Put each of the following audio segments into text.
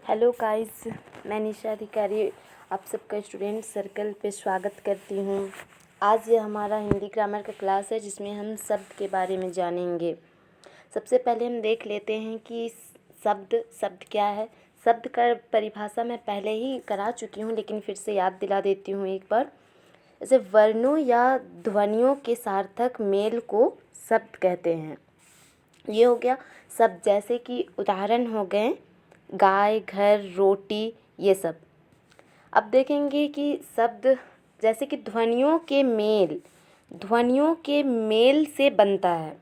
Hello guys, मैं निशा अधिकारी आप सबका स्टूडेंट सर्कल पे स्वागत करती हूँ। आज ये हमारा हिंदी ग्रामर का क्लास है जिसमें हम शब्द के बारे में जानेंगे। सबसे पहले हम देख लेते हैं कि शब्द क्या है। शब्द का परिभाषा मैं पहले ही करा चुकी हूँ, लेकिन फिर से याद दिला देती हूँ एक बार। जैसे वर्णों या ध्वनियों के सार्थक मेल को शब्द कहते हैं। ये हो गया शब्द, जैसे कि उदाहरण हो गए गाय, घर, रोटी, ये सब। अब देखेंगे कि शब्द जैसे कि ध्वनियों के मेल से बनता है।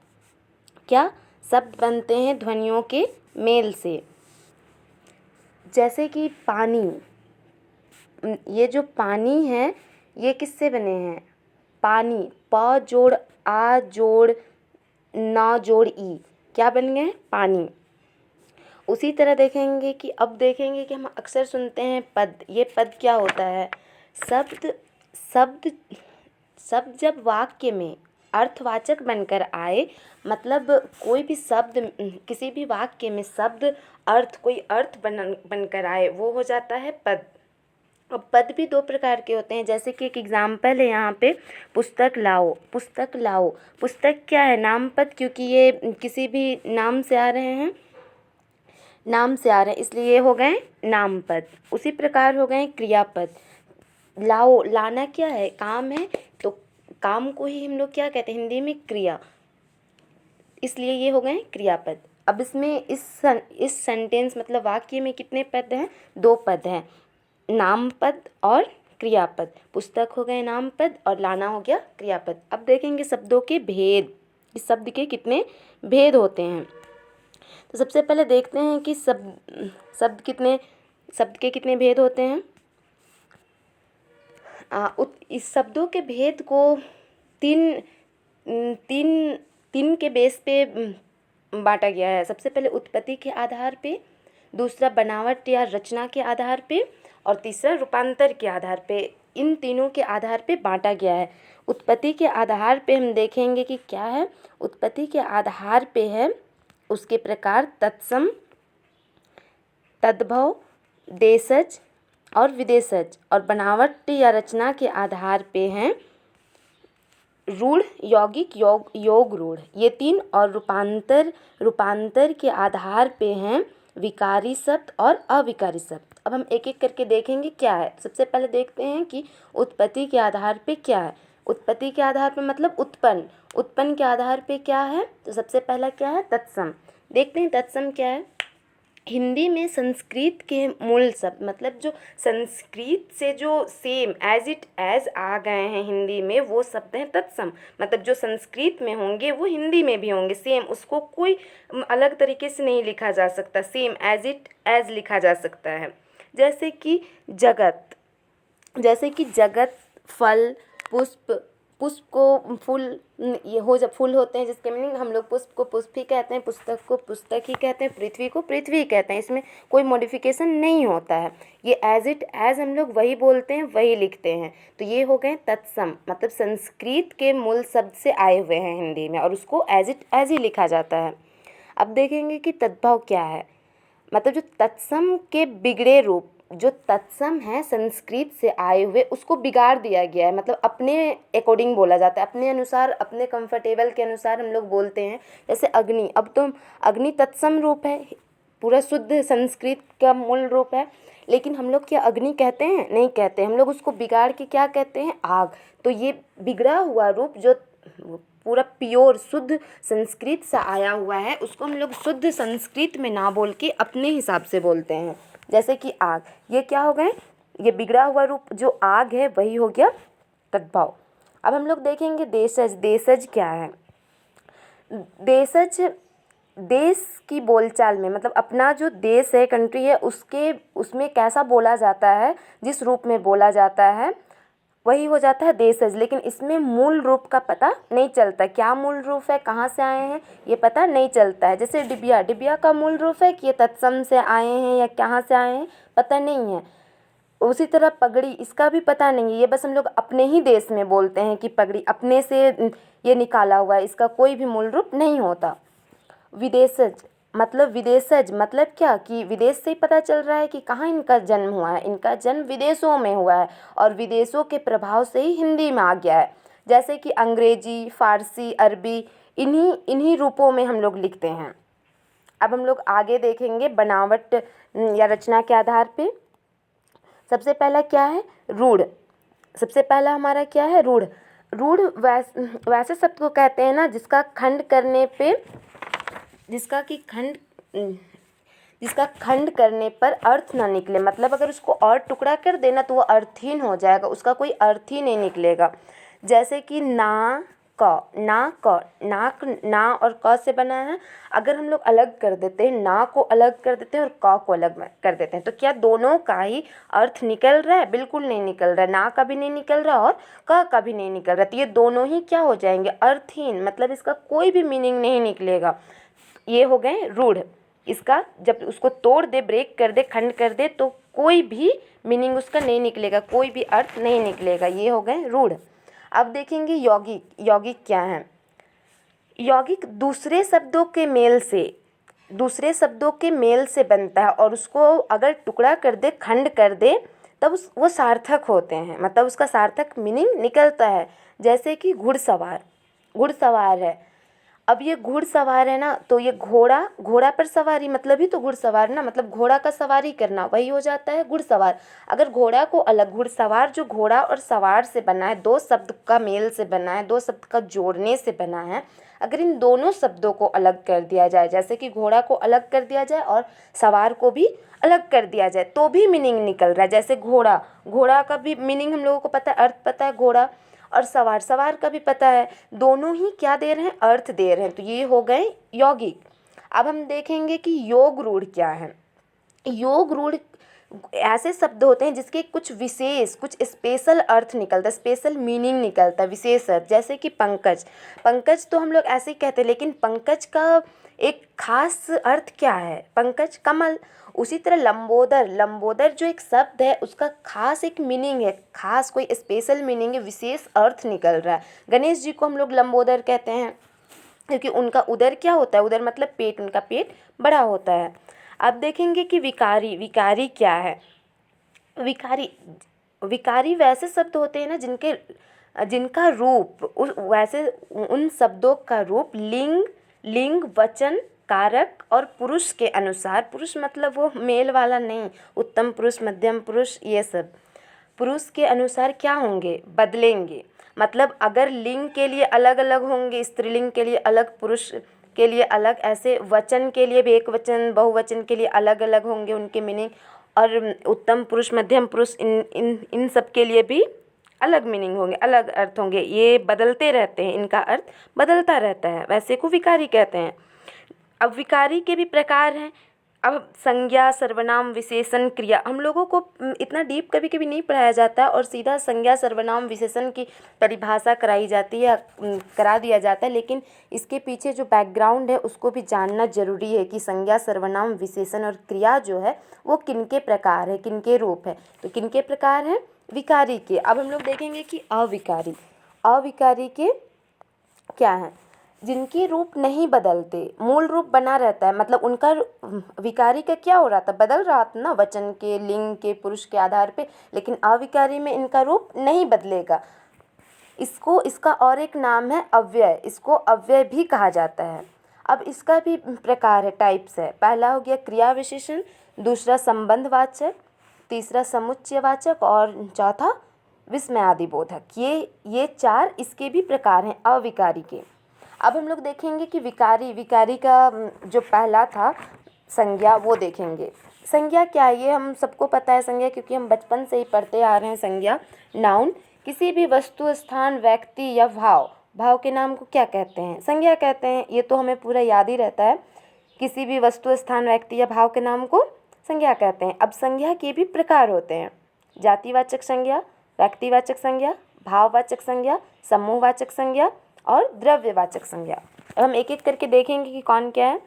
क्या शब्द बनते हैं ध्वनियों के मेल से। जैसे कि पानी, ये जो पानी है ये किससे बने हैं? पानी, प जोड़ आ जोड़ ना जोड़ ई, क्या बन गए? पानी। उसी तरह देखेंगे कि हम अक्सर सुनते हैं पद। ये पद क्या होता है? शब्द शब्द शब्द जब वाक्य में अर्थवाचक बनकर आए, मतलब कोई भी शब्द किसी भी वाक्य में शब्द कोई अर्थ बनकर आए, वो हो जाता है पद। अब पद भी दो प्रकार के होते हैं। जैसे कि एक एग्जाम्पल है यहाँ पे, पुस्तक लाओ। पुस्तक क्या है? नाम पद, क्योंकि ये किसी भी नाम से आ रहे हैं, इसलिए ये हो गए नाम पद। उसी प्रकार हो गए क्रियापद। लाओ, लाना क्या है? काम है, तो काम को ही हम लोग क्या कहते हैं हिंदी में? क्रिया, इसलिए ये हो गए क्रियापद। अब इसमें इस सेंटेंस मतलब वाक्य में कितने पद हैं? दो पद हैं, नाम पद और क्रियापद। पुस्तक हो गए नाम पद और लाना हो गया क्रियापद। अब देखेंगे शब्दों के भेद, इस शब्द के कितने भेद होते हैं। तो सबसे पहले देखते हैं कि शब्द के कितने भेद होते हैं। इस शब्दों के भेद को तीन के बेस पे बांटा गया है। सबसे पहले उत्पत्ति के आधार पे, दूसरा बनावट या रचना के आधार पे, और तीसरा रूपांतर के आधार पे। इन तीनों के आधार पे बांटा गया है। उत्पत्ति के आधार पे हम देखेंगे कि क्या है। उत्पत्ति के आधार पे है उसके प्रकार तत्सम, तद्भव, देशज और विदेशज। और बनावट या रचना के आधार पे हैं रूढ़, यौगिक, योग रूढ़, ये तीन। और रूपांतर के आधार पे हैं विकारी शब्द और अविकारी शब्द। अब हम एक एक करके देखेंगे क्या है। सबसे पहले देखते हैं कि उत्पत्ति के आधार पे क्या है। उत्पत्ति के आधार पे मतलब उत्पन्न के आधार पे क्या है। तो सबसे पहला क्या है? तत्सम। देखते हैं तत्सम क्या है। हिंदी में संस्कृत के मूल शब्द, मतलब जो संस्कृत से जो सेम एज आ गए हैं हिंदी में, वो शब्द हैं तत्सम। मतलब जो संस्कृत में होंगे वो हिंदी में भी होंगे सेम, उसको कोई अलग तरीके से नहीं लिखा जा सकता, सेम एज लिखा जा सकता है। जैसे कि जगत, फल, पुष्प को फूल, ये हो जब फूल होते हैं जिसके मीनिंग हम लोग पुष्प को पुष्प ही कहते हैं, पुस्तक को पुस्तक ही कहते हैं, पृथ्वी को पृथ्वी कहते हैं। इसमें कोई मॉडिफिकेशन नहीं होता है, ये एज हम लोग वही बोलते हैं, वही लिखते हैं। तो ये हो गए तत्सम, मतलब संस्कृत के मूल शब्द से आए हुए हैं हिंदी में, और उसको एज ही लिखा जाता है। अब देखेंगे कि तद्भव क्या है। मतलब जो तत्सम के बिगड़े रूप, जो तत्सम है संस्कृत से आए हुए, उसको बिगाड़ दिया गया है। मतलब अपने अकॉर्डिंग बोला जाता है, अपने अनुसार, अपने कंफर्टेबल के अनुसार हम लोग बोलते हैं। जैसे अग्नि, अब तो अग्नि तत्सम रूप है, पूरा शुद्ध संस्कृत का मूल रूप है, लेकिन हम लोग क्या अग्नि कहते हैं? नहीं कहते, हम लोग उसको बिगाड़ के क्या कहते हैं? आग। तो ये बिगड़ा हुआ रूप जो पूरा प्योर शुद्ध संस्कृत से आया हुआ है, उसको हम लोग शुद्ध संस्कृत में ना बोल के अपने हिसाब से बोलते हैं। जैसे कि आग, ये क्या हो गए? ये बिगड़ा हुआ रूप जो आग है वही हो गया तद्भव। अब हम लोग देखेंगे देशज क्या है। देश की बोलचाल में, मतलब अपना जो देश है, कंट्री है, उसमें कैसा बोला जाता है, जिस रूप में बोला जाता है वही हो जाता है देशज। लेकिन इसमें मूल रूप का पता नहीं चलता, क्या मूल रूप है, कहाँ से आए हैं, ये पता नहीं चलता है। जैसे डिबिया का मूल रूप है कि ये तत्सम से आए हैं या कहाँ से आए हैं, पता नहीं है। उसी तरह पगड़ी, इसका भी पता नहीं है, ये बस हम लोग अपने ही देश में बोलते हैं कि पगड़ी, अपने से ये निकाला हुआ है, इसका कोई भी मूल रूप नहीं होता। विदेशज, मतलब विदेशज, मतलब क्या कि विदेश से ही पता चल रहा है कि कहाँ इनका जन्म हुआ है। इनका जन्म विदेशों में हुआ है और विदेशों के प्रभाव से ही हिंदी में आ गया है। जैसे कि अंग्रेजी, फारसी, अरबी, इन्हीं इन्हीं रूपों में हम लोग लिखते हैं। अब हम लोग आगे देखेंगे बनावट या रचना के आधार पे। सबसे पहला क्या है? रूढ़। सबसे पहला हमारा क्या है? रूढ़। रूढ़ वैसे शब्द को कहते हैं ना जिसका खंड करने पे, जिसका खंड करने पर अर्थ ना निकले। मतलब अगर उसको और टुकड़ा कर देना तो वो अर्थहीन हो जाएगा, उसका कोई अर्थ ही नहीं निकलेगा। जैसे कि ना क, नाक ना और क से बना है। अगर हम लोग अलग कर देते हैं, ना को अलग कर देते हैं और क को अलग कर देते हैं, तो क्या दोनों का ही अर्थ निकल रहा है? बिल्कुल नहीं निकल रहा है। ना का भी नहीं निकल रहा और क का भी नहीं निकल रहा, तो ये दोनों ही क्या हो जाएंगे? अर्थहीन। मतलब इसका कोई भी मीनिंग नहीं निकलेगा। ये हो गए रूढ़। इसका जब उसको तोड़ दे, ब्रेक कर दे, खंड कर दे, तो कोई भी मीनिंग उसका नहीं निकलेगा, कोई भी अर्थ नहीं निकलेगा। ये हो गए रूढ़। अब देखेंगे यौगिक। यौगिक क्या है? यौगिक दूसरे शब्दों के मेल से बनता है और उसको अगर टुकड़ा कर दे, खंड कर दे, तब वो सार्थक होते हैं। मतलब उसका सार्थक मीनिंग निकलता है। जैसे कि घुड़सवार है। अब ये घुड़सवार है ना, तो ये घोड़ा पर सवारी, मतलब ही तो घुड़सवार ना, मतलब घोड़ा का सवारी करना, वही हो जाता है घुड़सवार। अगर घोड़ा को अलग, घुड़सवार जो घोड़ा और सवार से बना है, दो शब्द का मेल से बना है, दो शब्द का जोड़ने से बना है, अगर इन दोनों शब्दों को अलग कर दिया जाए, जैसे कि घोड़ा को अलग कर दिया जाए और सवार को भी अलग कर दिया जाए, तो भी मीनिंग निकल रहा है। जैसे घोड़ा का भी मीनिंग हम लोगों को पता है, अर्थ पता है घोड़ा, और सवार का भी पता है। दोनों ही क्या दे रहे हैं? अर्थ दे रहे हैं। तो ये हो गए यौगिक। अब हम देखेंगे कि योग रूढ़ क्या है। योग रूढ़ ऐसे शब्द होते हैं जिसके कुछ विशेष, कुछ स्पेशल अर्थ निकलता है, स्पेशल मीनिंग निकलता है, विशेष अर्थ। जैसे कि पंकज तो हम लोग ऐसे ही कहते हैं, लेकिन पंकज का एक खास अर्थ क्या है? पंकज कमल। उसी तरह लंबोदर जो एक शब्द है, उसका खास एक मीनिंग है, खास कोई स्पेशल मीनिंग है, विशेष अर्थ निकल रहा है। गणेश जी को हम लोग लंबोदर कहते हैं क्योंकि उनका उदर क्या होता है? उदर मतलब पेट, उनका पेट बड़ा होता है। अब देखेंगे कि विकारी क्या है। विकारी वैसे शब्द होते हैं ना जिनका रूप वैसे उन शब्दों का रूप लिंग, वचन, कारक और पुरुष के अनुसार, पुरुष मतलब वो मेल वाला नहीं, उत्तम पुरुष, मध्यम पुरुष, ये सब पुरुष के अनुसार क्या होंगे? बदलेंगे। मतलब अगर लिंग के लिए अलग अलग होंगे, स्त्रीलिंग के लिए अलग, पुरुष के लिए अलग, ऐसे वचन के लिए भी, एक वचन बहुवचन के लिए अलग अलग होंगे उनके मीनिंग, और उत्तम पुरुष, मध्यम पुरुष, इन सब के लिए भी अलग मीनिंग होंगे, अलग अर्थ होंगे। ये बदलते रहते हैं, इनका अर्थ बदलता रहता है, वैसे को विकारी कहते हैं। अब विकारी के भी प्रकार हैं। अब संज्ञा, सर्वनाम, विशेषण, क्रिया। हम लोगों को इतना डीप कभी कभी नहीं पढ़ाया जाता और सीधा संज्ञा, सर्वनाम, विशेषण की परिभाषा कराई जाती है, करा दिया जाता है, लेकिन इसके पीछे जो बैकग्राउंड है उसको भी जानना जरूरी है कि संज्ञा, सर्वनाम, विशेषण और क्रिया जो है वो किनके प्रकार है, किनके रूप है। तो किनके प्रकार हैं? विकारी के। अब हम लोग देखेंगे कि अविकारी के क्या हैं? जिनके रूप नहीं बदलते, मूल रूप बना रहता है। मतलब उनका विकारी का क्या हो रहा था? बदल रहा था ना, वचन के, लिंग के, पुरुष के आधार पे, लेकिन अविकारी में इनका रूप नहीं बदलेगा। इसका और एक नाम है अव्यय। इसको अव्यय भी कहा जाता है। अब इसका भी प्रकार है, टाइप्स है। पहला हो गया क्रिया विशेषण, दूसरा संबंधवाचक, तीसरा समुच्चयवाचक और चौथा विस्मयादिबोधक। ये चार इसके भी प्रकार हैं अविकारी के। अब हम लोग देखेंगे कि विकारी का जो पहला था संज्ञा, वो देखेंगे। संज्ञा क्या है? ये हम सबको पता है संज्ञा, क्योंकि हम बचपन से ही पढ़ते आ रहे हैं। संज्ञा नाउन, किसी भी वस्तु, स्थान, व्यक्ति या भाव के नाम को क्या कहते हैं? संज्ञा कहते हैं। ये तो हमें पूरा याद ही रहता है। किसी भी वस्तु, स्थान, व्यक्ति या भाव के नाम को संज्ञा कहते हैं। अब संज्ञा के भी प्रकार होते हैं। जातिवाचक संज्ञा, व्यक्तिवाचक संज्ञा, भाववाचक संज्ञा, समूहवाचक संज्ञा और द्रव्यवाचक संज्ञा। अब हम एक एक करके देखेंगे कि कौन क्या है।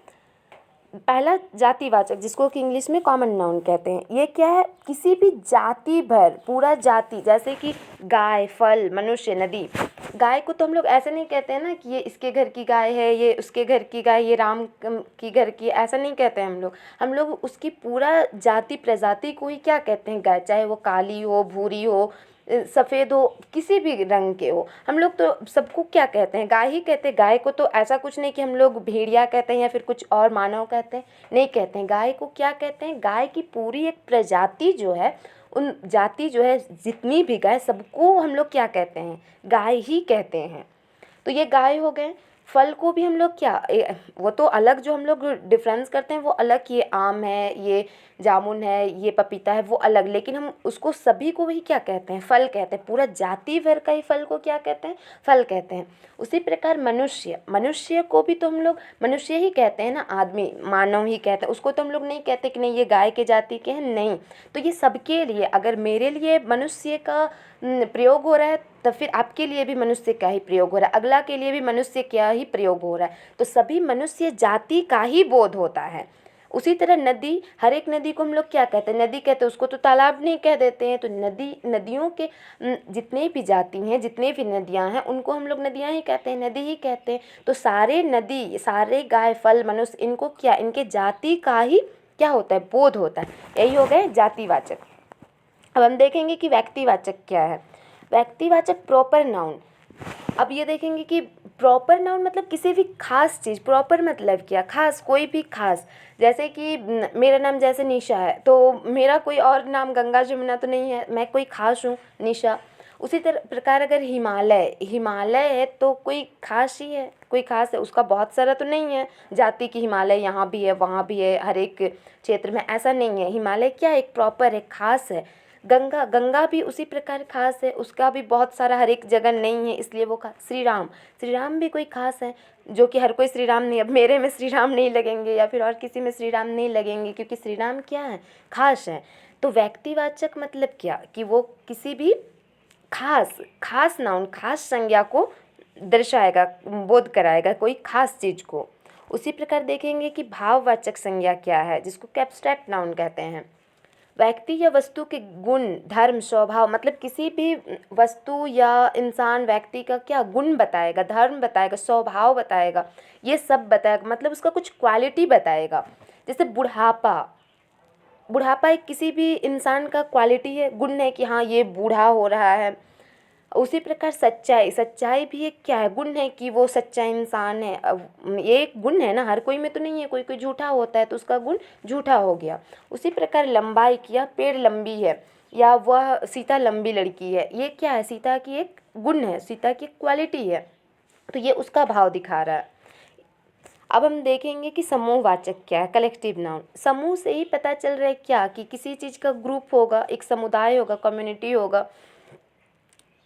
पहला जातिवाचक, जिसको कि इंग्लिश में कॉमन नाउन कहते हैं। ये क्या है? किसी भी जाति भर, पूरा जाति, जैसे कि गाय, फल, मनुष्य, नदी, गाय को तो हम लोग ऐसे नहीं कहते हैं ना कि ये इसके घर की गाय है, ये उसके घर की गाय, ये राम की घर की, ऐसा नहीं कहते हैं हम लोग उसकी पूरा जाति प्रजाति को ही क्या कहते हैं गाय, चाहे वो काली हो, भूरी हो, सफ़ेद हो, किसी भी रंग के हो, हम लोग तो सबको क्या कहते हैं, गाय ही कहते हैं। गाय को तो ऐसा कुछ नहीं कि हम लोग भेड़िया कहते हैं या फिर कुछ और मानव कहते हैं, नहीं कहते हैं। गाय को क्या कहते हैं, गाय की पूरी एक प्रजाति जो है, उन जाति जो है, जितनी भी गाय, सबको हम लोग क्या कहते हैं, गाय ही कहते हैं। तो ये गाय हो गए। फल को भी हम लोग क्या वो तो अलग, जो हम लोग डिफरेंस करते हैं वो अलग, ये आम है, ये जामुन है, ये पपीता है, वो अलग, लेकिन हम उसको सभी को वही क्या कहते हैं, फल कहते हैं। पूरा जाति भर का ही फल को क्या कहते हैं, फल कहते हैं। उसी प्रकार मनुष्य को भी तो हम लोग मनुष्य ही कहते हैं ना, आदमी मानव ही कहते हैं उसको, तो हम लोग नहीं कहते कि नहीं ये गाय के जाति के हैं, नहीं। तो ये सबके लिए, अगर मेरे लिए मनुष्य का प्रयोग हो रहा है, तो फिर आपके लिए भी मनुष्य का ही प्रयोग हो रहा है, अगला के लिए भी मनुष्य क्या ही प्रयोग हो रहा है। तो सभी मनुष्य जाति का ही बोध होता है। उसी तरह नदी, हर एक नदी को हम लोग क्या कहते हैं, नदी कहते हैं, उसको तो तालाब नहीं कह देते हैं। तो नदियों के जितने भी जाति हैं, जितने भी नदियाँ हैं, उनको हम लोग नदियाँ ही कहते हैं, नदी ही कहते हैं। तो सारे नदी, सारे गाय, फल, मनुष्य, इनको क्या, इनके जाति का ही क्या होता है, बोध होता है। यही हो गए जातिवाचक। अब हम देखेंगे कि व्यक्तिवाचक क्या है। व्यक्तिवाचक प्रॉपर नाउन। अब ये देखेंगे कि प्रॉपर नाउन मतलब किसी भी खास चीज़, प्रॉपर मतलब क्या, खास, कोई भी खास। जैसे कि मेरा नाम जैसे निशा है, तो मेरा कोई और नाम गंगा जमुना तो नहीं है, मैं कोई खास हूँ, निशा। उसी तरह प्रकार अगर हिमालय है तो कोई खास ही है, कोई खास है, उसका बहुत सारा तो नहीं है जाति की, हिमालय यहाँ भी है, वहाँ भी है, हर एक क्षेत्र में, ऐसा नहीं है। हिमालय क्या, एक प्रॉपर है, खास है। गंगा भी उसी प्रकार खास है, उसका भी बहुत सारा हर एक जगह नहीं है, इसलिए वो खास। श्री राम भी कोई खास है, जो कि हर कोई श्री राम नहीं, अब मेरे में श्री राम नहीं लगेंगे या फिर और किसी में श्री राम नहीं लगेंगे, क्योंकि श्री राम क्या है, खास है। तो व्यक्तिवाचक मतलब क्या, कि वो किसी भी खास नाउन, खास संज्ञा को दर्शाएगा, बोध कराएगा कोई खास चीज़ को। उसी प्रकार देखेंगे कि भाववाचक संज्ञा क्या है, जिसको एब्स्ट्रैक्ट नाउन कहते हैं। व्यक्ति या वस्तु के गुण, धर्म, स्वभाव, मतलब किसी भी वस्तु या इंसान, व्यक्ति का क्या गुण बताएगा, धर्म बताएगा, स्वभाव बताएगा, ये सब बताएगा, मतलब उसका कुछ क्वालिटी बताएगा। जैसे बुढ़ापा एक किसी भी इंसान का क्वालिटी है, गुण है कि हाँ ये बूढ़ा हो रहा है। उसी प्रकार सच्चाई भी एक क्या है, गुण है कि वो सच्चा इंसान है। अब ये एक गुण है ना, हर कोई में तो नहीं है, कोई कोई झूठा होता है तो उसका गुण झूठा हो गया। उसी प्रकार लंबाई किया, पेड़ लंबी है, या वह सीता लंबी लड़की है, ये क्या है, सीता की एक गुण है, सीता की क्वालिटी है, तो ये उसका भाव दिखा रहा है। अब हम देखेंगे कि समूहवाचक क्या है, कलेक्टिव नाउन। समूह से ही पता चल रहा है क्या, कि किसी चीज़ का ग्रुप होगा, एक समुदाय होगा, कम्युनिटी होगा,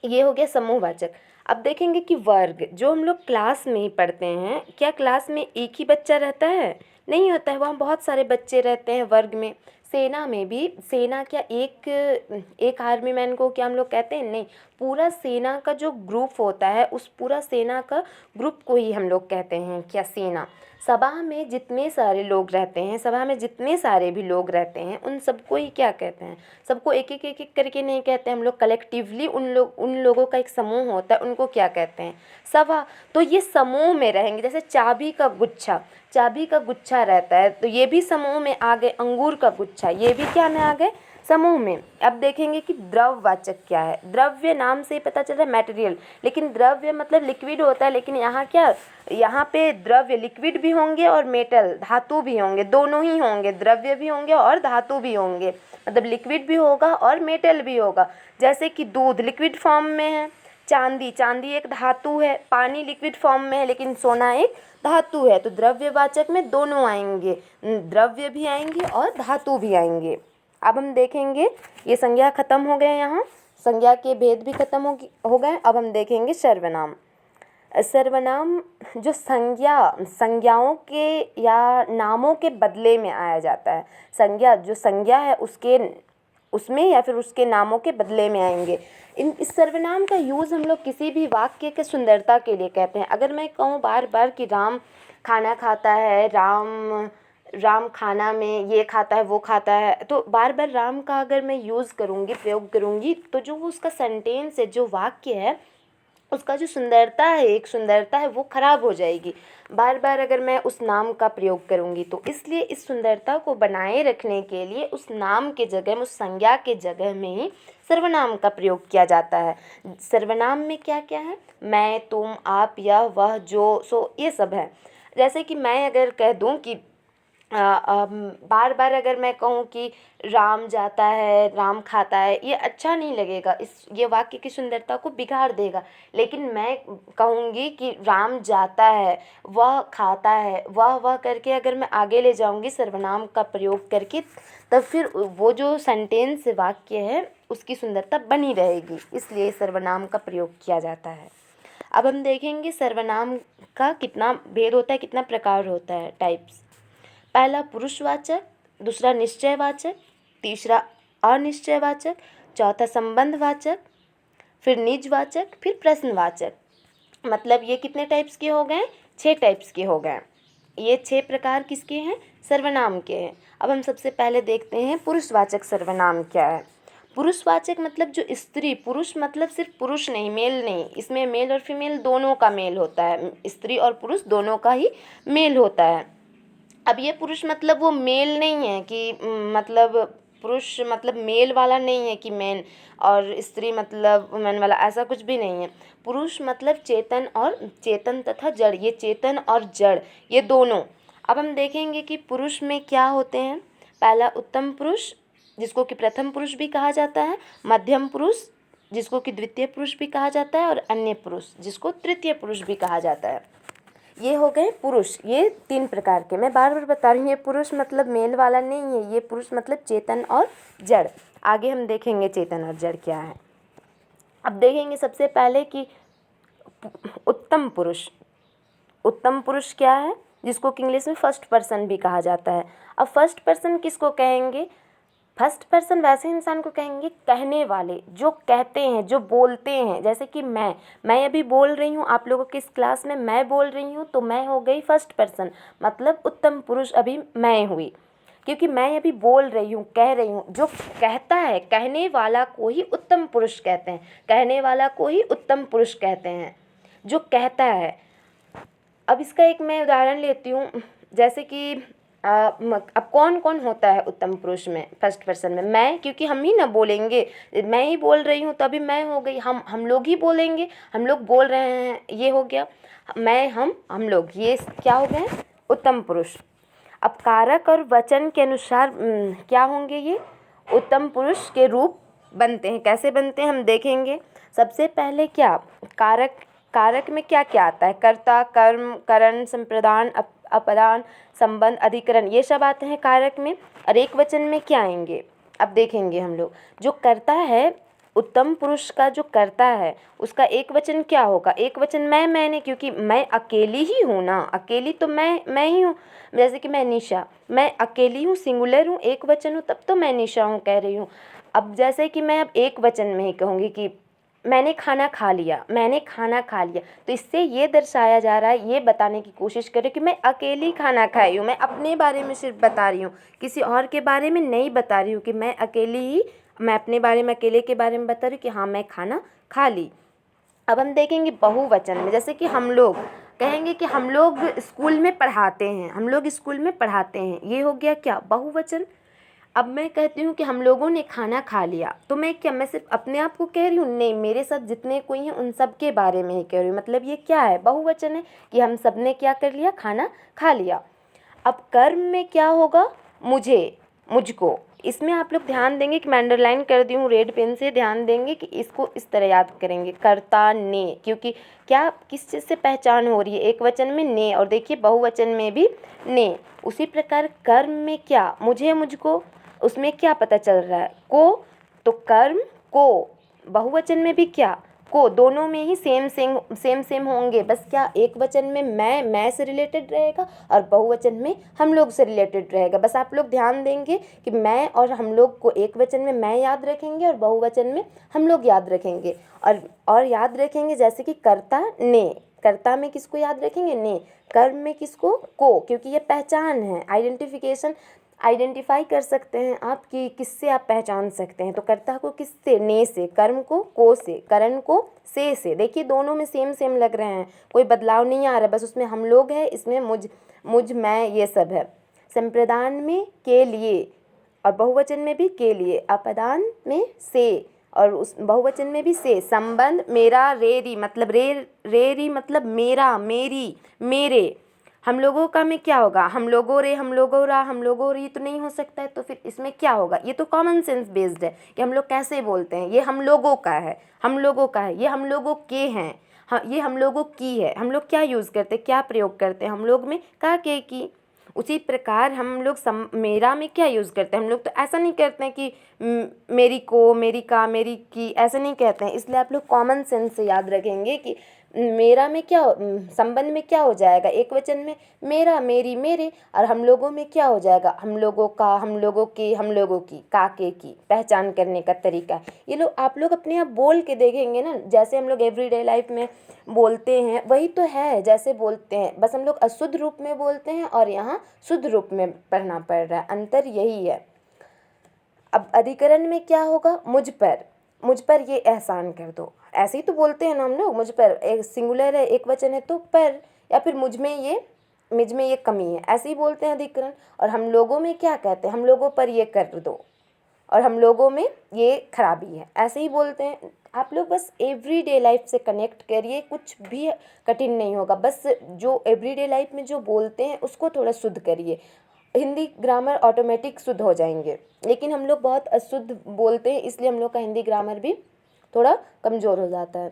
ये हो गया समूहवाचक। अब देखेंगे कि वर्ग, जो हम लोग क्लास में ही पढ़ते हैं, क्या क्लास में एक ही बच्चा रहता है, नहीं होता है, वहाँ बहुत सारे बच्चे रहते हैं वर्ग में। सेना में भी, सेना क्या एक आर्मी मैन को क्या हम लोग कहते हैं, नहीं, पूरा सेना का जो ग्रुप होता है, उस पूरा सेना का ग्रुप को ही हम लोग कहते हैं क्या, सेना। सभा में जितने सारे लोग रहते हैं, सभा में जितने सारे भी लोग रहते हैं, उन सबको ही क्या कहते हैं, सबको एक एक करके नहीं कहते हम लोग, कलेक्टिवली उन लोगों का एक समूह होता है, उनको क्या कहते हैं, सभा। तो ये समूह में रहेंगे। जैसे चाबी का गुच्छा रहता है, तो ये भी समूह में आ गए। अंगूर का गुच्छा, ये भी क्या में आ गए, समूह में। अब देखेंगे कि द्रव्यवाचक क्या है। द्रव्य नाम से ही पता चल रहा है मटेरियल, लेकिन द्रव्य मतलब लिक्विड होता है, लेकिन यहाँ क्या, यहाँ पे द्रव्य लिक्विड भी होंगे और मेटल धातु भी होंगे, दोनों ही होंगे, द्रव्य भी होंगे और धातु भी होंगे, मतलब लिक्विड भी होगा और मेटल भी होगा। जैसे कि दूध लिक्विड फॉर्म में है, चांदी एक धातु है, पानी लिक्विड फॉर्म में है, लेकिन सोना एक धातु है। तो द्रव्यवाचक में दोनों आएंगे, द्रव्य भी आएंगे और धातु भी आएंगे। अब हम देखेंगे, ये संज्ञा खत्म हो गए, यहाँ संज्ञा के भेद भी खत्म हो गए। अब हम देखेंगे सर्वनाम। सर्वनाम जो संज्ञाओं के या नामों के बदले में आया जाता है। जो संज्ञा है उसमें या फिर उसके नामों के बदले में आएंगे। इस सर्वनाम का यूज़ हम लोग किसी भी वाक्य के सुंदरता के लिए कहते हैं। अगर मैं कहूँ बार बार कि राम खाना खाता है, राम खाना में ये खाता है, वो खाता है, तो बार बार राम का अगर मैं यूज़ करूँगी, प्रयोग करूँगी, तो जो वो उसका सेंटेंस है, जो वाक्य है, उसका जो सुंदरता है, एक सुंदरता है, वो ख़राब हो जाएगी बार बार अगर मैं उस नाम का प्रयोग करूँगी तो। इसलिए इस सुंदरता को बनाए रखने के लिए उस नाम के जगह में, उस संज्ञा के जगह में ही सर्वनाम का प्रयोग किया जाता है। सर्वनाम में क्या क्या है? मैं, तुम, आप, यह, वह, जो, सो, ये सब है। जैसे कि मैं अगर कह दूँ कि बार बार अगर मैं कहूँ कि राम जाता है, राम खाता है, ये अच्छा नहीं लगेगा, ये वाक्य की सुंदरता को बिगाड़ देगा। लेकिन मैं कहूँगी कि राम जाता है, वह खाता है, वह करके अगर मैं आगे ले जाऊँगी सर्वनाम का प्रयोग करके, तब फिर वो जो सेंटेंस वाक्य है उसकी सुंदरता बनी रहेगी। इसलिए सर्वनाम का प्रयोग किया जाता है। अब हम देखेंगे सर्वनाम का कितना भेद होता है, कितना प्रकार होता है, टाइप्स। पहला पुरुषवाचक, दूसरा निश्चयवाचक, तीसरा अनिश्चयवाचक, चौथा संबंधवाचक, फिर निजवाचक, फिर प्रश्नवाचक। मतलब ये कितने टाइप्स के हो गए? 6 टाइप्स के हो गए। ये 6 प्रकार किसके हैं? सर्वनाम के हैं। अब हम सबसे पहले देखते हैं पुरुषवाचक सर्वनाम क्या है। पुरुषवाचक मतलब जो स्त्री, पुरुष मतलब सिर्फ पुरुष नहीं, मेल नहीं, इसमें मेल और फीमेल दोनों का मेल होता है, स्त्री और पुरुष दोनों का ही मेल होता है। अब ये पुरुष मतलब वो मेल नहीं है कि मतलब पुरुष मतलब मेल वाला नहीं है कि मैन, और स्त्री मतलब वुमेन वाला, ऐसा कुछ भी नहीं है। पुरुष मतलब चेतन और चेतन तथा जड़, ये चेतन और जड़ ये दोनों। अब हम देखेंगे कि पुरुष में क्या होते हैं। पहला उत्तम पुरुष, जिसको कि प्रथम पुरुष भी कहा जाता है, मध्यम पुरुष जिसको कि द्वितीय पुरुष भी कहा जाता है, और अन्य पुरुष जिसको तृतीय पुरुष भी कहा जाता है। ये हो गए पुरुष। ये 3 प्रकार के, मैं बार बार बता रही हूँ, ये पुरुष मतलब मेल वाला नहीं है, ये पुरुष मतलब चेतन और जड़। आगे हम देखेंगे चेतन और जड़ क्या है। अब देखेंगे सबसे पहले कि उत्तम पुरुष। उत्तम पुरुष क्या है? जिसको कि इंग्लिश में फर्स्ट पर्सन भी कहा जाता है। अब फर्स्ट पर्सन किसको कहेंगे? फर्स्ट पर्सन वैसे इंसान को कहेंगे कहने वाले, जो कहते हैं, जो बोलते हैं। जैसे कि मैं अभी बोल रही हूँ आप लोगों की इस क्लास में, मैं बोल रही हूँ तो मैं हो गई फर्स्ट पर्सन, मतलब उत्तम पुरुष अभी मैं हुई, क्योंकि मैं अभी बोल रही हूँ, कह रही हूँ। जो कहता है, कहने वाला को ही उत्तम पुरुष कहते हैं, कहने वाला को ही उत्तम पुरुष कहते हैं, जो कहता है। अब इसका एक मैं उदाहरण लेती हूँ, जैसे कि अब कौन कौन होता है उत्तम पुरुष में, फर्स्ट पर्सन में? मैं, क्योंकि हम ही ना बोलेंगे, मैं ही बोल रही हूँ तभी मैं हो गई, हम लोग ही बोलेंगे, हम लोग बोल रहे हैं, ये हो गया मैं, हम लोग, ये क्या हो गए? उत्तम पुरुष। अब कारक और वचन के अनुसार क्या होंगे ये उत्तम पुरुष के रूप बनते हैं। कैसे बनते हैं हम देखेंगे। सबसे पहले क्या, कारक में क्या क्या आता है? कर्ता, कर्म, करण, संप्रदान, अपदान, संबंध, अधिकरण, ये सब आते हैं कारक में। और एक वचन में क्या आएंगे अब देखेंगे हम लोग। जो कर्ता है, उत्तम पुरुष का जो कर्ता है, उसका एक वचन क्या होगा? एक वचन मैंने, क्योंकि मैं अकेली ही हूँ ना, अकेली तो मैं ही हूँ। जैसे कि मैं निशा, मैं अकेली हूँ, सिंगुलर हूँ, एक वचन हूँ, तब तो मैं निशा हूँ कह रही हूँ। अब जैसे कि मैं अब एक वचन में ही कहूँगी कि मैंने खाना खा लिया, मैंने खाना खा लिया, तो इससे ये दर्शाया जा रहा है, ये बताने की कोशिश करें कि मैं अकेली खाना खाई हूँ। मैं अपने बारे में सिर्फ बता रही हूँ, किसी और के बारे में नहीं बता रही हूँ कि मैं अकेली ही, मैं अपने बारे में, अकेले के बारे में बता रही हूँ कि हाँ मैं खाना खा ली। अब हम देखेंगे बहुवचन में, जैसे कि हम लोग कहेंगे कि हम लोग स्कूल में पढ़ाते हैं, हम लोग स्कूल में पढ़ाते हैं, ये हो गया क्या? बहुवचन। अब मैं कहती हूँ कि हम लोगों ने खाना खा लिया, तो मैं क्या, मैं सिर्फ अपने आप को कह रही हूँ? नहीं, मेरे साथ जितने कोई हैं उन सब के बारे में ही कह रही हूँ। मतलब ये क्या है? बहुवचन है कि हम सब ने क्या कर लिया? खाना खा लिया। अब कर्म में क्या होगा? मुझे, मुझको। इसमें आप लोग ध्यान देंगे कि मैं अंडरलाइन कर दी हूँ रेड पेन से, ध्यान देंगे कि इसको इस तरह याद करेंगे, कर्ता ने, क्योंकि क्या, किस चीज़ से पहचान हो रही है? एक वचन में ने, और देखिए बहुवचन में भी ने। उसी प्रकार कर्म में क्या? मुझे, मुझको, उसमें क्या पता चल रहा है? को, तो कर्म को। बहुवचन में भी क्या? को। दोनों में ही सेम होंगे, बस क्या, एक वचन में मैं से रिलेटेड रहेगा और बहुवचन में हम लोग से रिलेटेड रहेगा। बस आप लोग ध्यान देंगे कि मैं और हम लोग को एक वचन में मैं याद रखेंगे और बहुवचन में हम लोग याद रखेंगे। और याद रखेंगे जैसे कि कर्ता ने, कर्ता में किसको याद रखेंगे? ने। कर्म में किसको? को, क्योंकि ये पहचान है, आइडेंटिफाई कर सकते हैं आप कि किससे आप पहचान सकते हैं। तो कर्ता को किससे, ने से, कर्म को से, करण को से। देखिए दोनों में सेम सेम लग रहे हैं, कोई बदलाव नहीं आ रहा, बस उसमें हम लोग है, इसमें मुझ मैं ये सब है। संप्रदान में के लिए और बहुवचन में भी के लिए, अपदान में से और उस बहुवचन में भी से। संबंध मेरा रेरी मतलब रेरी मतलब मेरा, मेरी, मेरे। हम लोगों का में क्या होगा, हम लोगों रे, हम लोगों रा, हम लोगों री तो नहीं हो सकता है, तो फिर इसमें क्या होगा। ये तो कॉमन सेंस बेस्ड है कि हम लोग कैसे बोलते हैं। ये हम लोगों का है, हम लोगों का है, ये हम लोगों के हैं, हाँ ये हम लोगों की है। हम लोग क्या यूज़ करते हैं, क्या प्रयोग करते हैं हम लोग में, का, के, की। उसी प्रकार हम लोग मेरा में क्या यूज़ करते हैं, हम लोग तो ऐसा नहीं करते हैं कि मेरी को, मेरी का, मेरी की, ऐसे नहीं कहते हैं। इसलिए आप लोग कॉमन सेंस से याद रखेंगे कि मेरा में क्या संबंध में क्या हो जाएगा, एक वचन में मेरा, मेरी, मेरे, और हम लोगों में क्या हो जाएगा, हम लोगों का, हम लोगों की, हम लोगों की, काके की। पहचान करने का तरीका ये लोग आप लोग अपने आप बोल के देखेंगे ना, जैसे हम लोग एवरीडे लाइफ में बोलते हैं वही तो है जैसे बोलते हैं, बस हम लोग अशुद्ध रूप में बोलते हैं और यहाँ शुद्ध रूप में पढ़ना पड़ रहा है, अंतर यही है। अब अधिकरण में क्या होगा, मुझ पर ये एहसान कर दो, ऐसे ही तो बोलते हैं ना हम लोग, मुझ पर, एक सिंगुलर है एक वचन है तो पर, या फिर मुझ में ये कमी है, ऐसे ही बोलते हैं अधिकरण। और हम लोगों में क्या कहते हैं, हम लोगों पर ये कर दो, और हम लोगों में ये खराबी है, ऐसे ही बोलते हैं। आप लोग बस एवरीडे लाइफ से कनेक्ट करिए, कुछ भी कठिन नहीं होगा, बस जो एवरीडे लाइफ में जो बोलते हैं उसको थोड़ा शुद्ध करिए, हिंदी ग्रामर ऑटोमेटिक शुद्ध हो जाएंगे। लेकिन हम लोग बहुत अशुद्ध बोलते हैं, इसलिए हम लोग का हिंदी ग्रामर भी थोड़ा कमज़ोर हो जाता है।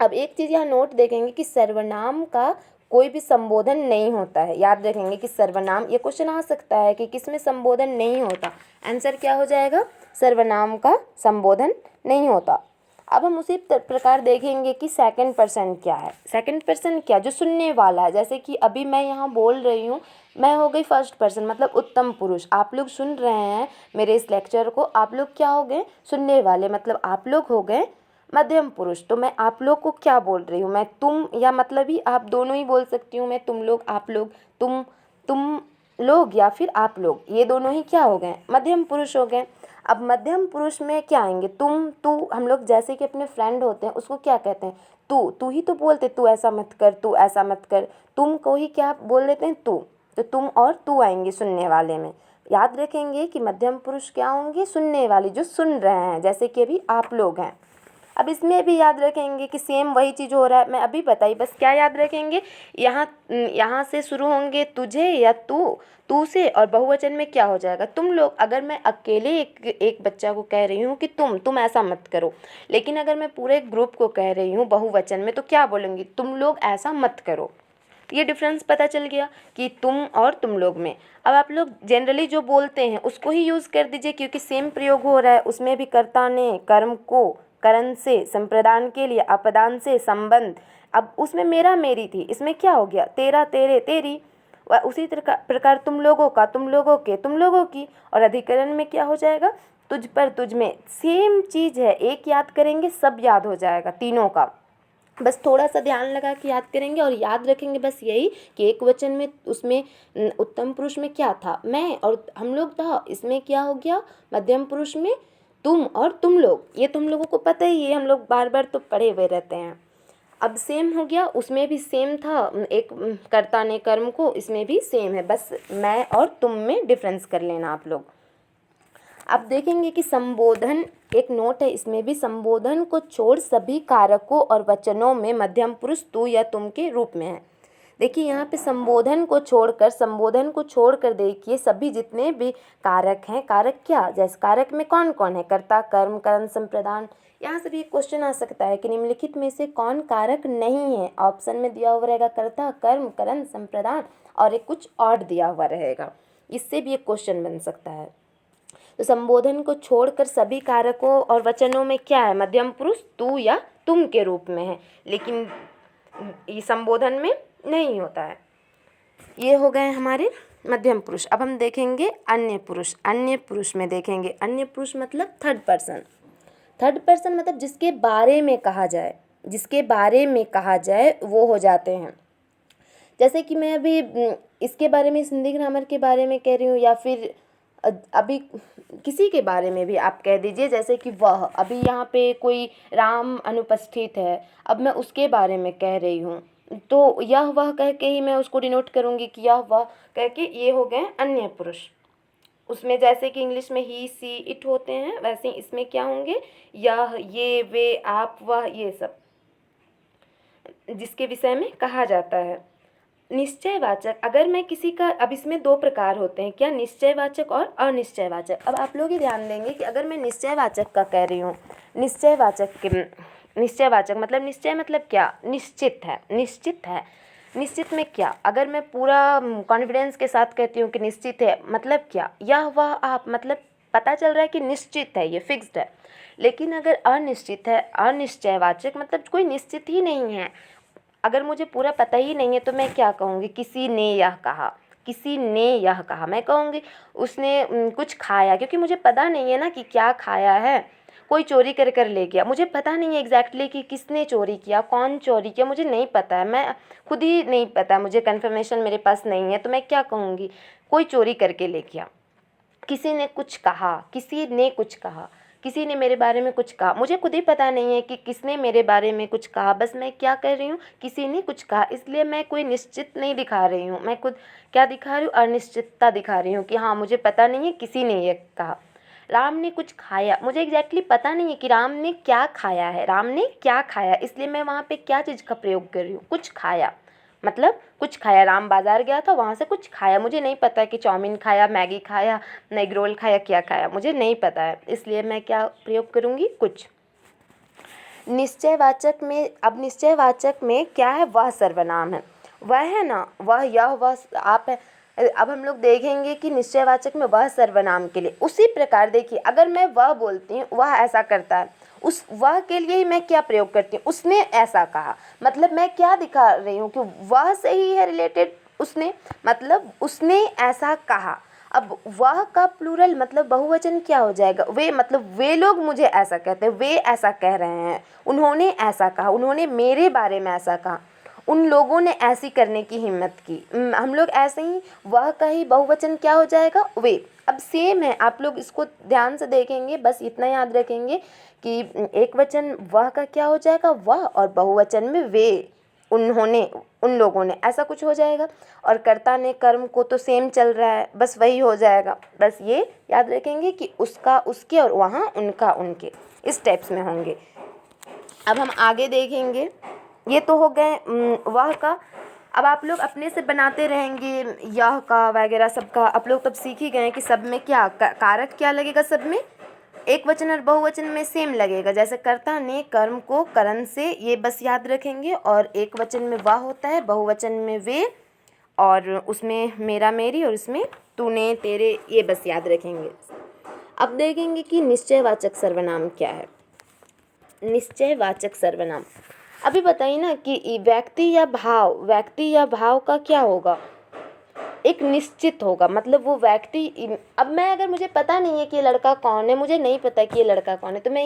अब एक चीज़ यहाँ नोट देखेंगे कि सर्वनाम का कोई भी संबोधन नहीं होता है। याद रखेंगे कि सर्वनाम, ये क्वेश्चन आ सकता है कि किसमें संबोधन नहीं होता, आंसर क्या हो जाएगा, सर्वनाम का संबोधन नहीं होता। अब हम उसी प्रकार देखेंगे कि सेकंड पर्सन क्या है। सेकंड पर्सन क्या, जो सुनने वाला है, जैसे कि अभी मैं यहाँ बोल रही हूँ, मैं हो गई फर्स्ट पर्सन मतलब उत्तम पुरुष, आप लोग सुन रहे हैं मेरे इस लेक्चर को, आप लोग क्या हो गए, सुनने वाले, मतलब आप लोग हो गए मध्यम पुरुष। तो मैं आप लोग को क्या बोल रही हूँ, मैं तुम, या मतलब ही आप दोनों ही बोल सकती हूँ, मैं तुम लोग, आप लोग, तुम लोग या फिर आप लोग, ये दोनों ही क्या हो गए, मध्यम पुरुष हो गए। अब मध्यम पुरुष में क्या आएंगे, तुम, तू। हम लोग जैसे कि अपने फ्रेंड होते हैं उसको क्या कहते हैं, तू ही तो बोलते, तू ऐसा मत कर, तू ऐसा मत कर, तुम को ही क्या बोल देते हैं, तू। तो तुम और तू आएंगे सुनने वाले में। याद रखेंगे कि मध्यम पुरुष क्या होंगे, सुनने वाले, जो सुन रहे हैं, जैसे कि अभी आप लोग हैं। अब इसमें भी याद रखेंगे कि सेम वही चीज़ हो रहा है, मैं अभी बताई, बस क्या याद रखेंगे, यहाँ से शुरू होंगे तुझे या तू से, और बहुवचन में क्या हो जाएगा, तुम लोग। अगर मैं अकेले एक बच्चा को कह रही हूँ कि तुम ऐसा मत करो, लेकिन अगर मैं पूरे ग्रुप को कह रही हूँ बहुवचन में, तो क्या बोलूँगी, तुम लोग ऐसा मत करो। ये डिफरेंस पता चल गया कि तुम और तुम लोग में। अब आप लोग जनरली जो बोलते हैं उसको ही यूज़ कर दीजिए, क्योंकि सेम प्रयोग हो रहा है, उसमें भी कर्ता ने कर्म को करण से, संप्रदान के लिए अपदान से, संबंध। अब उसमें मेरा मेरी थी, इसमें क्या हो गया, तेरा तेरे तेरी। उसी प्रकार तुम लोगों का तुम लोगों के तुम लोगों की, और अधिकरण में क्या हो जाएगा, तुझ पर तुझ में। सेम चीज़ है, एक याद करेंगे सब याद हो जाएगा तीनों का, बस थोड़ा सा ध्यान लगा के याद करेंगे। और याद रखेंगे बस यही कि एक वचन में उसमें उत्तम पुरुष में क्या था, मैं और हम लोग था, इसमें क्या हो गया, मध्यम पुरुष में तुम और तुम लोग। ये तुम लोगों को पता ही है, हम लोग बार बार तो पढ़े हुए रहते हैं। अब सेम हो गया, उसमें भी सेम था, एक कर्ता ने कर्म को, इसमें भी सेम है, बस मैं और तुम में डिफरेंस कर लेना आप लोग। अब देखेंगे कि संबोधन, एक नोट है इसमें भी, संबोधन को छोड़ सभी कारकों और वचनों में मध्यम पुरुष तू या तुम के रूप में है। देखिए यहाँ पे संबोधन को छोड़कर देखिए सभी जितने भी कारक हैं, कारक क्या, जैसे कारक में कौन कौन है, कर्ता, कर्म, करण, संप्रदान। यहाँ से भी एक क्वेश्चन आ सकता है कि निम्नलिखित में से कौन कारक नहीं है। ऑप्शन में दिया हुआ रहेगा कर्ता, कर्म, करण, संप्रदान, और एक कुछ और दिया हुआ रहेगा, इससे भी एक क्वेश्चन बन सकता है। तो संबोधन को छोड़कर सभी कारकों और वचनों में क्या है, मध्यम पुरुष तू या तुम के रूप में है, लेकिन ये संबोधन में नहीं होता है। ये हो गए हमारे मध्यम पुरुष। अब हम देखेंगे अन्य पुरुष। अन्य पुरुष में देखेंगे, अन्य पुरुष मतलब थर्ड पर्सन मतलब जिसके बारे में कहा जाए वो हो जाते हैं। जैसे कि मैं अभी इसके बारे में, हिंदी ग्रामर के बारे में कह रही हूँ, या फिर अभी किसी के बारे में भी आप कह दीजिए, जैसे कि वह, अभी यहाँ पे कोई राम अनुपस्थित है, अब मैं उसके बारे में कह रही हूँ, तो यह वह कह के ही मैं उसको डिनोट करूँगी कि यह वह कह के, ये हो गए अन्य पुरुष। उसमें जैसे कि इंग्लिश में ही, सी, इट होते हैं, वैसे ही इसमें क्या होंगे, यह, ये, वे, आप, वह, ये सब जिसके विषय में कहा जाता है। निश्चयवाचक, अगर मैं किसी का, अब इसमें दो प्रकार होते हैं, क्या, निश्चयवाचक और अनिश्चयवाचक। अब आप लोग ही ध्यान देंगे कि अगर मैं निश्चयवाचक का कह रही हूँ, निश्चयवाचक मतलब, निश्चय मतलब क्या, निश्चित है, निश्चित है। निश्चित में क्या, अगर मैं पूरा कॉन्फिडेंस के साथ कहती हूँ कि निश्चित है, मतलब क्या, यह वह आप, मतलब पता चल रहा है कि निश्चित है, ये फिक्स्ड है। लेकिन अगर अनिश्चित है, अनिश्चयवाचक मतलब कोई निश्चित ही नहीं है, अगर मुझे पूरा पता ही नहीं है तो मैं क्या कहूँगी, किसी ने यह कहा, किसी ने यह कहा, मैं कहूँगी उसने कुछ खाया, क्योंकि मुझे पता नहीं है ना कि क्या खाया है। कोई चोरी कर कर ले गया, मुझे पता नहीं है एग्जैक्टली कि किसने चोरी किया, कौन चोरी किया, मुझे नहीं पता है, मैं खुद ही नहीं पता, मुझे कन्फर्मेशन मेरे पास नहीं है, तो मैं क्या कहूँगी, कोई चोरी करके ले गया। किसी ने कुछ कहा, किसी ने कुछ कहा, किसी ने मेरे बारे में कुछ कहा, मुझे खुद ही पता नहीं है कि किसने मेरे बारे में कुछ कहा, बस मैं क्या कर रही हूँ, किसी ने कुछ कहा, इसलिए मैं कोई निश्चित नहीं दिखा रही हूँ, मैं खुद क्या दिखा रही हूँ, अनिश्चितता दिखा रही हूँ कि हाँ मुझे पता नहीं है, किसी ने ये कहा। राम ने कुछ खाया, मुझे एग्जैक्टली पता नहीं है कि राम ने क्या खाया है, राम ने क्या खाया, इसलिए मैं वहाँ पे क्या चीज़ का प्रयोग कर रही हूँ, कुछ खाया, मतलब कुछ खाया, राम बाजार गया था, वहाँ से कुछ खाया, मुझे नहीं पता कि चाउमीन खाया, मैगी खाया, एग रोल खाया, क्या खाया, मुझे नहीं पता है, इसलिए मैं क्या प्रयोग करूँगी, कुछ। निश्चयवाचक में, अब निश्चयवाचक में क्या है, वह सर्वनाम है, वह है ना, वह, यह, वह, आप है। अब हम लोग देखेंगे कि निश्चयवाचक में वह सर्वनाम के लिए, उसी प्रकार देखिए, अगर मैं वह बोलती हूँ, वह ऐसा करता है, उस वह के लिए ही मैं क्या प्रयोग करती हूँ, उसने ऐसा कहा, मतलब मैं क्या दिखा रही हूँ कि वह से ही है रिलेटेड, उसने, मतलब उसने ऐसा कहा। अब वह का प्लूरल मतलब बहुवचन क्या हो जाएगा, वे, मतलब वे लोग मुझे ऐसा कहते हैं, वे ऐसा कह रहे हैं, उन्होंने ऐसा कहा, उन्होंने मेरे बारे में ऐसा कहा, उन लोगों ने ऐसी करने की हिम्मत की, हम लोग ऐसे ही, वह का ही बहुवचन क्या हो जाएगा, वे। अब सेम है, आप लोग इसको ध्यान से देखेंगे, बस इतना याद रखेंगे कि एक वचन वह का क्या हो जाएगा, वह, और बहुवचन में वे, उन्होंने, उन लोगों ने, ऐसा कुछ हो जाएगा। और कर्ता ने कर्म को तो सेम चल रहा है, बस वही हो जाएगा, बस ये याद रखेंगे कि उसका उसके और वहाँ उनका उनके, इस टाइप्स में होंगे। अब हम आगे देखेंगे, ये तो हो गए वह का। अब आप लोग अपने से बनाते रहेंगे यह का वगैरह सब का, आप लोग तब सीख ही गए हैं कि सब में क्या कारक क्या लगेगा, सब में एक वचन और बहुवचन में सेम लगेगा, जैसे कर्ता ने कर्म को करण से, ये बस याद रखेंगे, और एक वचन में वह होता है, बहुवचन में वे, और उसमें मेरा मेरी, और उसमें तूने तेरे, ये बस याद रखेंगे। अब देखेंगे कि निश्चयवाचक सर्वनाम क्या है। निश्चयवाचक सर्वनाम, अभी बताइए ना कि व्यक्ति या भाव का क्या होगा, एक निश्चित होगा, मतलब वो व्यक्ति, अब मैं, अगर मुझे पता नहीं है कि ये लड़का कौन है, मुझे नहीं पता कि ये लड़का कौन है, तो मैं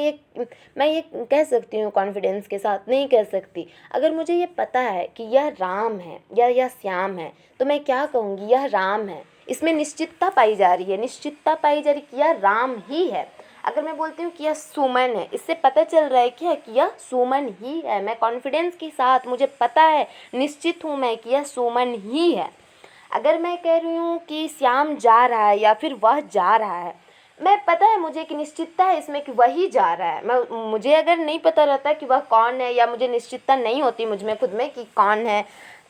ये कह सकती हूँ कॉन्फिडेंस के साथ, नहीं कह सकती। अगर मुझे ये पता है कि यह राम है या यह श्याम है, तो मैं क्या कहूँगी, यह राम है, इसमें निश्चितता पाई जा रही है, निश्चितता पाई जा रही है कि यह राम ही है। अगर मैं बोलती हूँ कि यह सुमन है, इससे पता चल रहा है क्या कि यह सुमन ही है, मैं कॉन्फिडेंस के साथ, मुझे पता है, निश्चित हूँ मैं कि यह सुमन ही है। अगर मैं कह रही हूँ कि श्याम जा रहा है या फिर वह जा रहा है, मैं पता है मुझे कि निश्चितता है इसमें कि वही जा रहा है। मुझे अगर नहीं पता रहता कि वह कौन है, या मुझे निश्चितता नहीं होती मुझ में खुद में कि कौन है,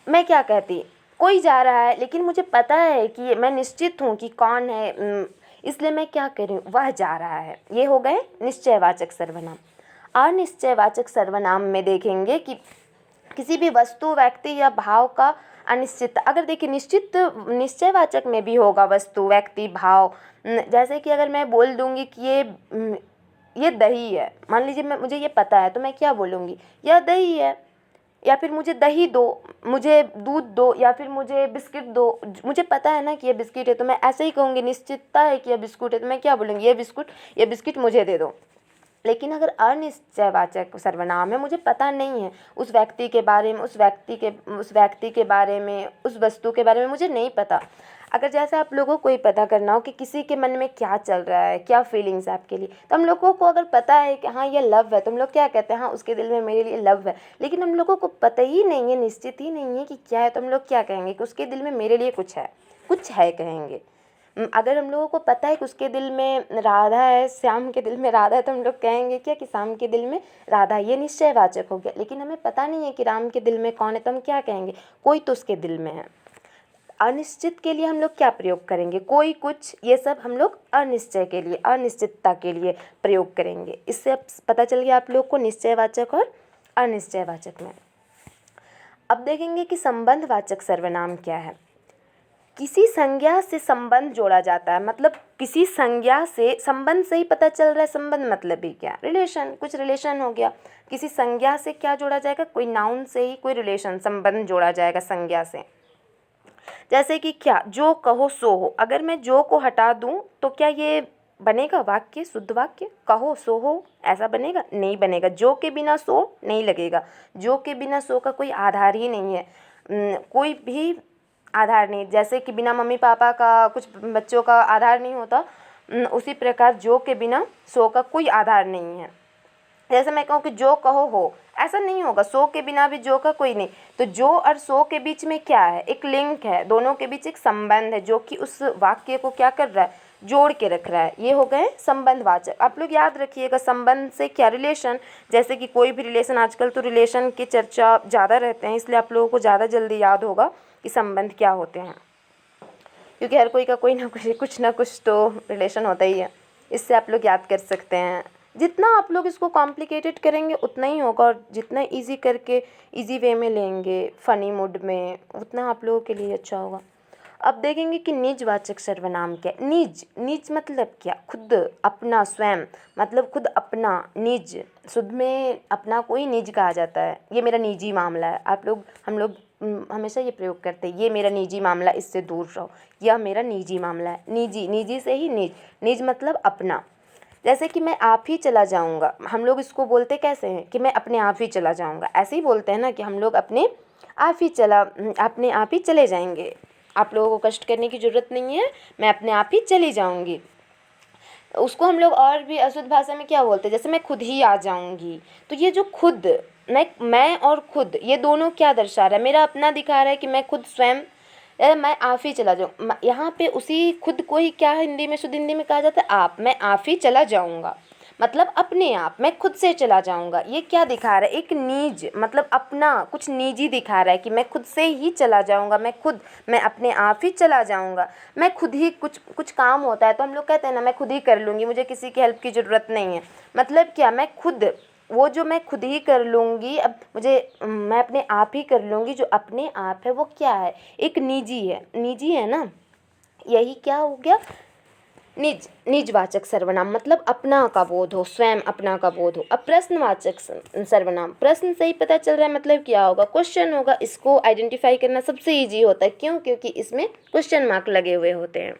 मैं क्या कहती, कोई जा रहा है, लेकिन मुझे पता है कि मैं निश्चित हूँ कि कौन है, इसलिए मैं क्या कह रही हूँ, वह जा रहा है। ये हो गए निश्चयवाचक सर्वनाम। अनिश्चयवाचक सर्वनाम में देखेंगे कि किसी भी वस्तु, व्यक्ति या भाव का अनिश्चित, अगर देखिए निश्चयवाचक में भी होगा वस्तु, व्यक्ति, भाव। जैसे कि अगर मैं बोल दूंगी कि ये दही है, मान लीजिए मुझे ये पता है, तो मैं क्या बोलूँगी, यह दही है, या फिर मुझे दही दो, मुझे दूध दो, या फिर मुझे बिस्किट दो। मुझे पता है ना कि ये बिस्किट है, तो मैं ऐसे ही कहूँगी, निश्चितता है कि यह बिस्कुट है, तो मैं क्या बोलूँगी, ये बिस्किट मुझे दे दो। लेकिन अगर अनिश्चयवाचक सर्वनाम है, मुझे पता नहीं है उस व्यक्ति के बारे में, उस व्यक्ति के बारे में, उस वस्तु के बारे में मुझे नहीं पता। अगर जैसे आप लोगों को ही पता करना हो कि किसी के मन में क्या चल रहा है, क्या फीलिंग्स है आपके लिए, तो हम लोगों को अगर पता है कि हाँ ये लव है, तो हम लोग क्या कहते हैं, हाँ उसके दिल में मेरे लिए लव है। लेकिन हम लोगों को पता ही नहीं है, निश्चित ही नहीं है कि क्या है, तो हम लोग क्या कहेंगे कि उसके दिल में मेरे लिए कुछ है कहेंगे। अगर हम लोगों को पता है कि उसके दिल में राधा है, श्याम के दिल में राधा है, तो हम लोग कहेंगे क्या कि श्याम के दिल में राधा है, ये निश्चयवाचक हो गया। लेकिन हमें पता नहीं है कि राम के दिल में कौन है, तो हम क्या कहेंगे, कोई तो उसके दिल में है। अनिश्चित के लिए हम लोग क्या प्रयोग करेंगे, कोई, कुछ, ये सब हम लोग अनिश्चय के लिए, अनिश्चितता के लिए प्रयोग करेंगे। इससे अब पता चल गया आप लोग को निश्चयवाचक और अनिश्चयवाचक में। अब देखेंगे कि संबंधवाचक सर्वनाम क्या है। किसी संज्ञा से संबंध जोड़ा जाता है, मतलब किसी संज्ञा से, संबंध से ही पता चल रहा है, संबंध मतलब भी क्या, रिलेशन, कुछ रिलेशन हो गया। किसी संज्ञा से क्या जोड़ा जाएगा, कोई नाउन से ही कोई रिलेशन, संबंध जोड़ा जाएगा संज्ञा से। जैसे कि क्या, जो कहो सो हो, अगर मैं जो को हटा दूं तो क्या ये बनेगा वाक्य, शुद्ध वाक्य, कहो सो हो, ऐसा बनेगा, नहीं बनेगा। जो के बिना सो नहीं लगेगा, जो के बिना सो का कोई आधार ही नहीं है, कोई भी आधार नहीं। जैसे कि बिना मम्मी पापा का कुछ बच्चों का आधार नहीं होता, उसी प्रकार जो के बिना सो का कोई आधार नहीं है। जैसे मैं कहूँ कि जो कहो हो, ऐसा नहीं होगा, सो के बिना भी जो का कोई नहीं। तो जो और सो के बीच में क्या है, एक लिंक है, दोनों के बीच एक संबंध है जो कि उस वाक्य को क्या कर रहा है, जोड़ के रख रहा है। ये हो गए संबंधवाचक। आप लोग याद रखिएगा, संबंध से क्या, रिलेशन। जैसे कि कोई भी रिलेशन, आजकल तो रिलेशन की चर्चा ज़्यादा रहते हैं, इसलिए आप लोगों को ज़्यादा जल्दी याद होगा कि संबंध क्या होते हैं, क्योंकि हर कोई का कोई ना कुछ ना कुछ तो रिलेशन होता ही है। इससे आप लोग याद कर सकते हैं। जितना आप लोग इसको कॉम्प्लिकेटेड करेंगे उतना ही होगा, और जितना इजी करके इजी वे में लेंगे, फ़नी मूड में, उतना आप लोगों के लिए अच्छा होगा। अब देखेंगे कि निजवाचक सर्वनाम क्या है। निज मतलब क्या, खुद, अपना, स्वयं, मतलब खुद अपना, निज, शुद्ध में अपना कोई निज कहा जाता है। ये मेरा निजी मामला है, हम लोग हमेशा ये प्रयोग करते हैं, ये मेरा निजी मामला, इससे दूर रहो, यह मेरा निजी मामला है। निजी से ही निज मतलब अपना। जैसे कि मैं आप ही चला जाऊंगा, हम लोग इसको बोलते कैसे हैं कि मैं अपने आप ही चला जाऊंगा, ऐसे ही बोलते हैं ना कि हम लोग अपने आप ही चले जाएंगे। आप लोगों को कष्ट करने की ज़रूरत नहीं है, मैं अपने आप ही चली जाऊंगी। उसको हम लोग और भी अशुद्ध भाषा में क्या बोलते हैं, जैसे मैं खुद ही आ जाऊंगी। तो ये जो खुद, मैं और खुद, ये दोनों क्या दर्शा रहा है, मेरा अपना दिखा रहा है कि मैं खुद स्वयं, मैं आप ही चला जाऊँ। यहाँ पे उसी खुद को ही क्या हिंदी में, शुद्ध हिंदी में कहा जाता है आप, मैं आप ही चला जाऊँगा, मतलब अपने आप, मैं खुद से चला जाऊँगा। ये क्या दिखा रहा है, एक निज, मतलब अपना, कुछ निजी दिखा रहा है कि मैं खुद से ही चला जाऊँगा, मैं अपने आप ही चला जाऊँगा। मैं खुद ही, कुछ काम होता है तो हम लोग कहते हैं ना, मैं खुद ही कर लूँगी, मुझे किसी की हेल्प की ज़रूरत नहीं है। मतलब क्या, मैं खुद, वो जो मैं खुद ही कर लूँगी, अब मैं अपने आप ही कर लूँगी, जो अपने आप है वो क्या है, एक निजी है ना। यही क्या हो गया, निजवाचक सर्वनाम, मतलब अपना का बोध हो, स्वयं अपना का बोध हो। अब प्रश्नवाचक सर्वनाम, प्रश्न से ही पता चल रहा है, मतलब क्या होगा, क्वेश्चन होगा। इसको आइडेंटिफाई करना सबसे ईजी होता है, क्यों, क्योंकि इसमें क्वेश्चन मार्क लगे हुए होते हैं।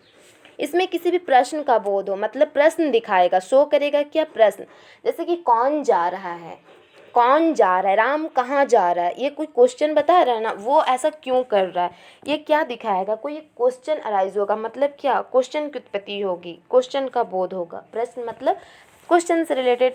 इसमें किसी भी प्रश्न का बोध हो, मतलब प्रश्न दिखाएगा, शो करेगा क्या, प्रश्न। जैसे कि कौन जा रहा है, राम कहाँ जा रहा है, ये कोई क्वेश्चन बता रहा है ना, वो ऐसा क्यों कर रहा है, ये क्या दिखाएगा, कोई क्वेश्चन अराइज होगा, मतलब क्या, क्वेश्चन की उत्पत्ति होगी, क्वेश्चन का बोध होगा। प्रश्न मतलब क्वेश्चन से रिलेटेड।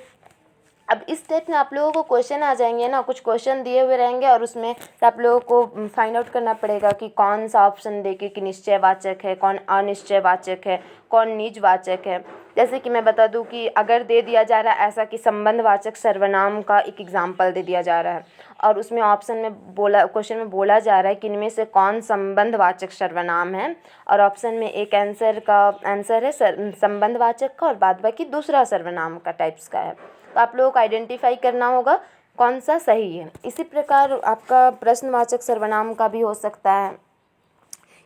अब इस टाइप में आप लोगों को क्वेश्चन आ जाएंगे ना, कुछ क्वेश्चन दिए हुए रहेंगे और उसमें से आप लोगों को फाइंड आउट करना पड़ेगा कि कौन सा ऑप्शन देके कि निश्चयवाचक है, कौन अनिश्चयवाचक है, कौन निजवाचक है। जैसे कि मैं बता दूं कि अगर दे दिया जा रहा है ऐसा कि संबंधवाचक सर्वनाम का एक एग्जाम्पल दे दिया जा रहा है, और उसमें क्वेश्चन में बोला जा रहा है कि इनमें से कौन संबंधवाचक सर्वनाम है, और ऑप्शन में एक आंसर है संबंधवाचक का, और बाद बाकी दूसरा सर्वनाम का टाइप्स का है। तो आप लोगों को आइडेंटिफाई करना होगा कौन सा सही है। इसी प्रकार आपका प्रश्नवाचक सर्वनाम का भी हो सकता है।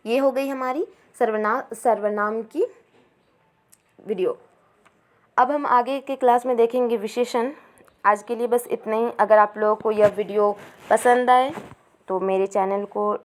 ये हो गई हमारी सर्वनाम की वीडियो। अब हम आगे के क्लास में देखेंगे विशेषण। आज के लिए बस इतना ही। अगर आप लोगों को यह वीडियो पसंद आए तो मेरे चैनल को